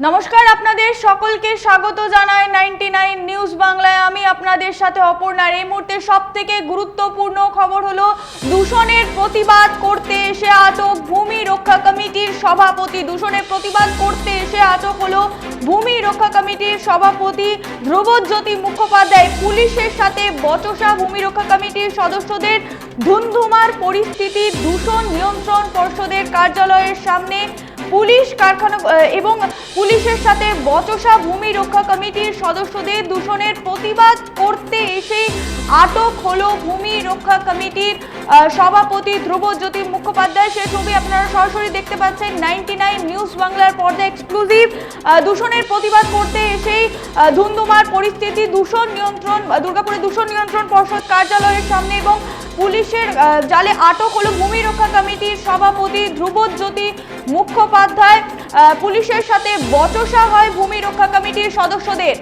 নমস্কার, আপনাদের সকলকে স্বাগত জানাই 99 নিউজ বাংলায়। আমি আপনাদের সাথে অপর্ণা। এই মুহূর্তে সবথেকে গুরুত্বপূর্ণ খবর হলো দূষণের প্রতিবাদ করতে এসে আটক ভূমি রক্ষা কমিটির সভাপতি। দূষণের প্রতিবাদ করতে এসে আটক হলো ভূমি রক্ষা কমিটির সভাপতি ধ্রুবজ্যোতি মুখোপাধ্যায়। পুলিশের সাথে বচসা ভূমি রক্ষা কমিটির সদস্যদের। ধুন্ধুমার পরিস্থিতি। দূষণ নিয়ন্ত্রণ পর্ষদের কার্যালয়ের সামনে পুলিশ কারখানা এবং পুলিশের সাথে বচসা ভূমি রক্ষা কমিটির সদস্যদের। দূষণের প্রতিবাদ করতে এসে আটক হলো ভূমি রক্ষা কমিটির সভাপতি ধ্রুবজ্যোতি মুখোপাধ্যায়। সে ছবি আপনারা সরাসরি দেখতে পাচ্ছেন 99 নিউজ বাংলার পর্দা এক্সক্লুসিভ। দূষণের প্রতিবাদ করতে এসেই ধুন্ধুমার পরিস্থিতি। দূষণ নিয়ন্ত্রণ দুর্গাপুরে দূষণ নিয়ন্ত্রণ পর্ষদ কার্যালয়ের সামনে এবং পুলিশের জালে আটক হলো ভূমি রক্ষা কমিটির সভাপতি ধ্রুবজ্যোতি মুখোপাধ্যায়। পুলিশের সাথে বচসা হয় ভূমি রক্ষা কমিটির সদস্যদের।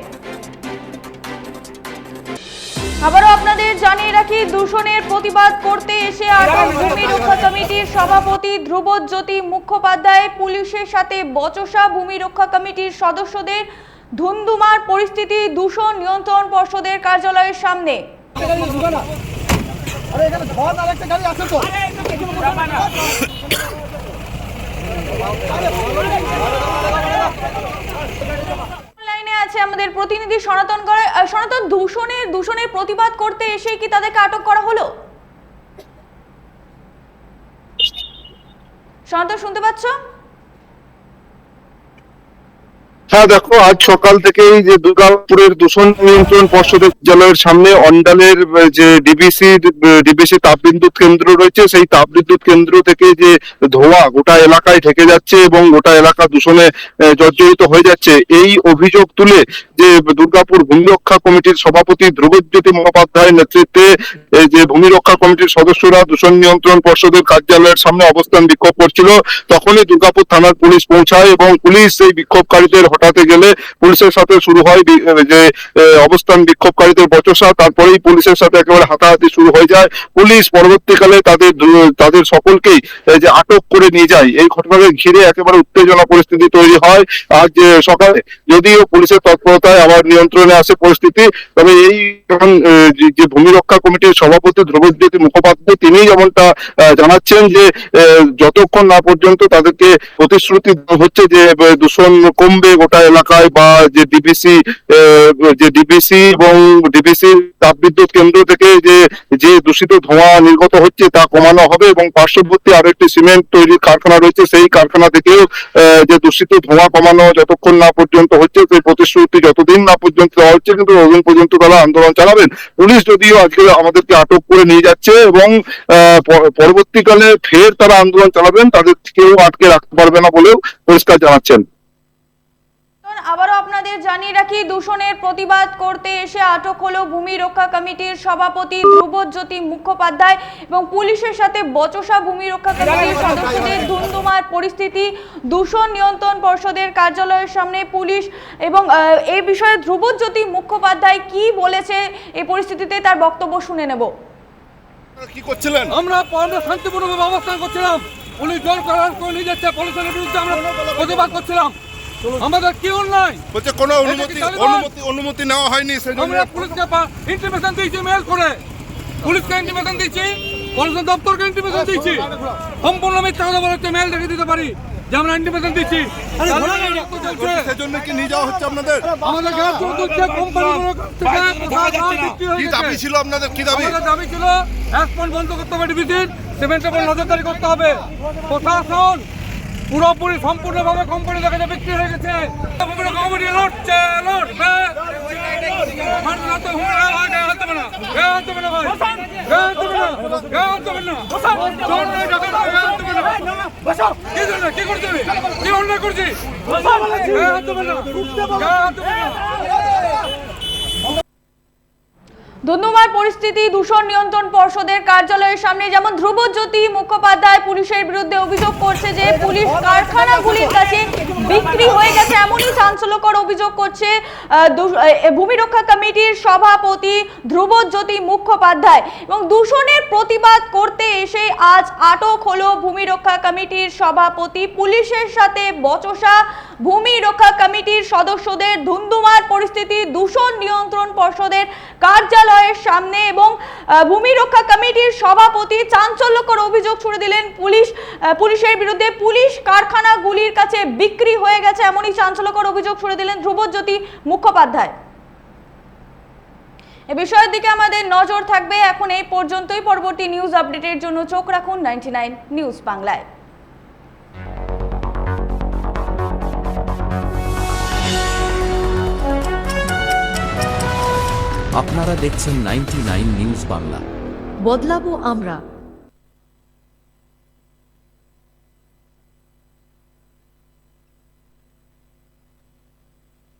আবারও আপনাদের জানিয়ে রাখি, দূষণের প্রতিবাদ করতে এসে আটক ভূমি রক্ষা কমিটির সভাপতি ধ্রুবজ্যোতি মুখোপাধ্যায়। পুলিশের সাথে বচসা ভূমি রক্ষা কমিটির সদস্যদের। ধুন্ধুমার পরিস্থিতি। দূষণ নিয়ন্ত্রণ পর্ষদের কার্যালয়ের সামনে। লাইনে আছে আমাদের প্রতিনিধি সনাতন। সনাতন, দূষণের প্রতিবাদ করতে এসে কি তাদেরকে আটক করা হলো? সনাতন, শুনতে পাচ্ছ? হ্যাঁ, দেখো, আজ সকাল থেকেই যে দুর্গাপুরের দূষণ নিয়ন্ত্রণ পর্ষদের কার্যালয়ের সামনে অন্ডালের যে ডিবিসি তাপবিদ্যুৎ কেন্দ্র রয়েছে, সেই তাপবিদ্যুৎ কেন্দ্র থেকে যে ধোঁয়া গোটা এলাকায় ঢেকে যাচ্ছে এবং গোটা এলাকা দূষণে জর্জরিত হয়ে যাচ্ছে, এই অভিযোগ তুলে যে দুর্গাপুর ভূমি রক্ষা কমিটির সভাপতি ধ্রুবজ্যোতি মুখোপাধ্যায়ের নেতৃত্বে যে ভূমি রক্ষা কমিটির সদস্যরা দূষণ নিয়ন্ত্রণ পর্ষদের কার্যালয়ের সামনে অবস্থান বিক্ষোভ করছিল, তখনই দুর্গাপুর থানার পুলিশ পৌঁছায় এবং পুলিশ সেই বিক্ষোভকারীদের হঠাতে গেলে পুলিশের সাথে শুরু হয় যে অবস্থান বিক্ষোভকারীদের বচসা। তারপরেই পুলিশের সাথে একেবারে হাতাহাতি শুরু হয়ে যায়। পুলিশ পরবর্তীকালে তাদের সকলকেই যে আটক করে নিয়ে যায়। এই ঘটনাকে ঘিরে একেবারে উত্তেজনা পরিস্থিতি তৈরি হয়। আজ সকালে যদিও পুলিশের তৎপরতায় আবার নিয়ন্ত্রণে আসে পরিস্থিতি, তবে এই যে ভূমি রক্ষা কমিটির সভাপতি ধ্রুবজ্যোতি মুখোপাধ্যায় তিনি যেমনটা জানাচ্ছেন যে যতক্ষণ না পর্যন্ত তাদেরকে প্রতিশ্রুতি হচ্ছে যে দূষণ কমবে গোটা এলাকায়, বা যে ডিবিসি এবং ডিবিসি তাপবিদ্যুৎ কেন্দ্র থেকে যে দূষিত ধোঁয়া নির্গত হচ্ছে তা কমানো হবে, এবং পার্শ্ববর্তী আরো একটি সিমেন্ট তৈরির কারখানা রয়েছে, সেই কারখানা থেকেও যে দূষিত ধোঁয়া কমানো যতক্ষণ না পর্যন্ত হচ্ছে, সেই প্রতিশ্রুতি যতদিন না পর্যন্ত দেওয়া হচ্ছে, কিন্তু ততদিন পর্যন্ত তারা আন্দোলন চালাবেন। পুলিশ যদিও আজকে আমাদেরকে আটক করে নিয়ে যাচ্ছে এবং পরবর্তীকালে ফের তারা আন্দোলন চালাবেন, তাদের কেউ আটকে রাখতে পারবে না বলেও পরিষ্কার জানাচ্ছেন। আবারও আপনাদের জানিয়ে রাখি, দূষণের প্রতিবাদ করতে এসে আটক হলো ভূমি রক্ষা কমিটির সভাপতি ধ্রুবজ্যোতি মুখোপাধ্যায় এবং পুলিশের সাথে বচসা ভূমি রক্ষা কমিটির সদস্যদের। ধুন্ধুমার পরিস্থিতি। দূষণ নিয়ন্ত্রণ পর্ষদের কার্যালয়ের সামনে পুলিশ এবং এই বিষয়ে ধ্রুবজ্যোতি মুখোপাধ্যায় কি বলেছে এই পরিস্থিতিতে তার বক্তব্য শুনে নেব। কি করছিলেন? আমরা শান্তিপূর্ণভাবে অবস্থান করছিলাম। পুলিশ জোর করে নিয়ে যাচ্ছে, পুলিশের বিরুদ্ধে আমরা প্রতিবাদ করছিলাম। আমাদের কি অন্যায়? বলছে কোনো অনুমতি নেওয়া হয়নি। আমরা পুলিশকে ইন্টিমেশন দিয়েছি, মেল করে পুলিশকে ইন্টিমেশন দিয়েছি, পলিউশন দপ্তরকে ইন্টিমেশন দিয়েছি। সম্পূর্ণ মিথ্যা কথা বলে একটা মেল রেখে দিতে পারি যে আমরা ইন্টিমেশন দিচ্ছি। সেজন্য কি নিয়ে যাওয়া হচ্ছে আপনাদের? আমাদের গাছ তুলছে কোম্পানিগুলো থেকে। কি দাবি ছিল আপনাদের? কি দাবি? আমাদের দাবি ছিল এক্সপোর্ট বন্ধ করতে হবে, ডিবিসির সিমেন্টের উপর নজরদারি করতে হবে। প্রশাসন পুরোপুরি সম্পূর্ণভাবে কোম্পানি থেকে বিক্রি হয়ে গেছে। কোম্পানি লড়ছে, লড়বে। কি করছি? কি অন্যায় করছি? ধুন্ধুমার পরিস্থিতি দূষণ নিয়ন্ত্রণ পর্ষদের কার্যালয়ের সামনে, যেমন ধ্রুবজ্যোতি মুখোপাধ্যায় পুলিশের বিরুদ্ধে অভিযোগ করছে যে পুলিশ কারখানাগুলির কাছে বিক্রি হয়ে গেছে, এমনই চাঞ্চল্যকর অভিযোগ করছে ভূমি রক্ষা কমিটির সভাপতি ধ্রুবজ্যোতি মুখোপাধ্যায়। এবং দূষণের প্রতিবাদ করতে এসে আজ আটক হলো ভূমি রক্ষা কমিটির সভাপতি। পুলিশের সাথে বচসা ভূমি রক্ষা কমিটির সদস্যদের। ধুন্ধুমার পরিস্থিতি দূষণ নিয়ন্ত্রণ পর্ষদের কার্যালয়ের সামনে এবং ভূমি রক্ষা কমিটির সভাপতি চাঞ্চল্যকর অভিযোগ ছুড়ে দিলেন পুলিশের বিরুদ্ধে। পুলিশ কারখানাগুলির কাছে বিক্রি হয়ে গেছে, এমনই চাঞ্চল্যকর অভিযোগ ছুড়ে দিলেন ধ্রুবজ্যোতি মুখোপাধ্যায়। এ বিষয়ের দিকে আমাদের নজর থাকবে। এখন এই পর্যন্তই। পরবর্তী নিউজ আপডেটের জন্য চোখ রাখুন 99 নিউজ বাংলায়। আপনারা দেখছেন 99 নিউজ বাংলা। বদলাবো আমরা।